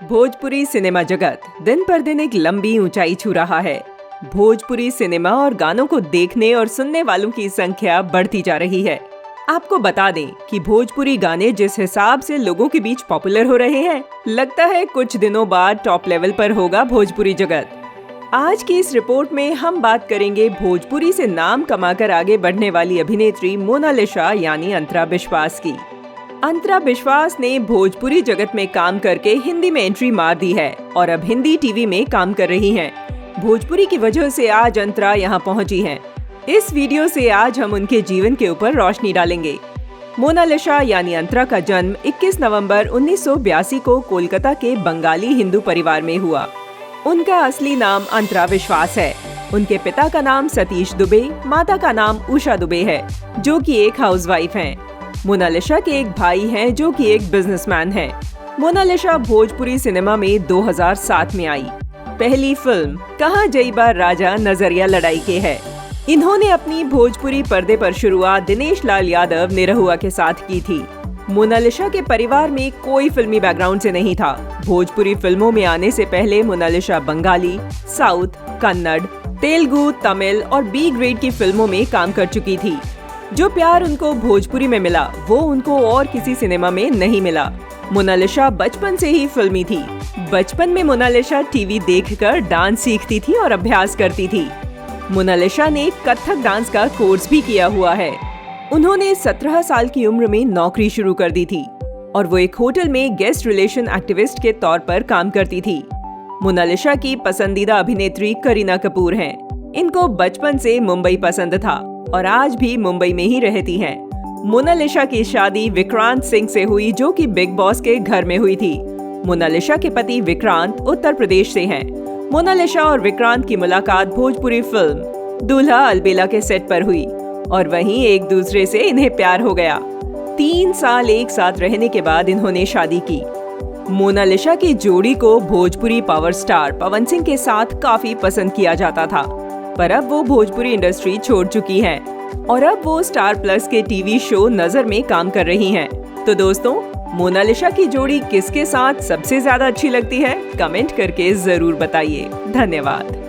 Bhojpuri cinema जगत दिन पर दिन एक लंबी ऊंचाई छू रहा है। भोजपुरी सिनेमा और गानों को देखने और सुनने वालों की संख्या बढ़ती जा रही है। आपको बता दें कि भोजपुरी गाने जिस हिसाब से लोगों के बीच पॉपुलर हो रहे हैं, लगता है कुछ दिनों बाद टॉप लेवल पर होगा भोजपुरी जगत। आज की इस रिपोर्ट में हम बात करेंगे भोजपुरी से नाम कमाकर आगे बढ़ने वाली अभिनेत्री मोनालिसा यानी अंतरा विश्वास की। अंतरा विश्वास ने भोजपुरी जगत में काम करके हिंदी में एंट्री मार दी है और अब हिंदी टीवी में काम कर रही हैं। भोजपुरी की वजह से आज अंतरा यहाँ पहुँची हैं। इस वीडियो से आज हम उनके जीवन के ऊपर रोशनी डालेंगे। मोनालिसा यानी अंतरा का जन्म 21 नवंबर 1982 को कोलकाता के बंगाली हिंदू परिवार में हुआ। उनका असली नाम अंतरा विश्वास है। उनके पिता का नाम सतीश दुबे, माता का नाम उषा दुबे है, जो कि एक हाउसवाइफ हैं। मोनालिसा के एक भाई हैं जो कि एक बिजनेसमैन हैं। मोनालिसा भोजपुरी सिनेमा में 2007 में आई। पहली फिल्म कहाँ जइबा राजा नजरिया लड़ाई के है। इन्होंने अपनी भोजपुरी पर्दे पर शुरुआत दिनेश लाल यादव निरहुआ के साथ की थी। मोनालिसा के परिवार में कोई फिल्मी बैकग्राउंड से नहीं था। भोजपुरी फिल्मों में आने से पहले मोनालिसा बंगाली, साउथ, कन्नड़, तेलुगु, तमिल और बी ग्रेड की फिल्मों में काम कर चुकी थी। जो प्यार उनको भोजपुरी में मिला वो उनको और किसी सिनेमा में नहीं मिला। मोनालिसा बचपन से ही फिल्मी थी। बचपन में मोनालिसा टीवी देखकर डांस सीखती थी और अभ्यास करती थी। मोनालिसा ने कथक डांस का कोर्स भी किया हुआ है। उन्होंने 17 साल की उम्र में नौकरी शुरू कर दी थी और वो एक होटल में गेस्ट रिलेशन एक्टिविस्ट के तौर पर काम करती थी। मोनालिसा की पसंदीदा अभिनेत्री करीना कपूर हैं। इनको बचपन से मुंबई पसंद था और आज भी मुंबई में ही रहती हैं। मोनालिसा की शादी विक्रांत सिंह से हुई, जो कि बिग बॉस के घर में हुई थी। मोनालिसा के पति विक्रांत उत्तर प्रदेश से हैं। मोनालिसा और विक्रांत की मुलाकात भोजपुरी फिल्म दूल्हा अलबेला के सेट पर हुई और वहीं एक दूसरे से इन्हें प्यार हो गया। 3 साल एक साथ रहने के बाद इन्होंने शादी की। मोनालिसा की जोड़ी को भोजपुरी पावर स्टार पवन सिंह के साथ काफी पसंद किया जाता था, पर अब वो भोजपुरी इंडस्ट्री छोड़ चुकी हैं और अब वो स्टार प्लस के टीवी शो नजर में काम कर रही हैं। तो दोस्तों, मोनालिसा की जोड़ी किसके साथ सबसे ज्यादा अच्छी लगती है? कमेंट करके जरूर बताइए। धन्यवाद।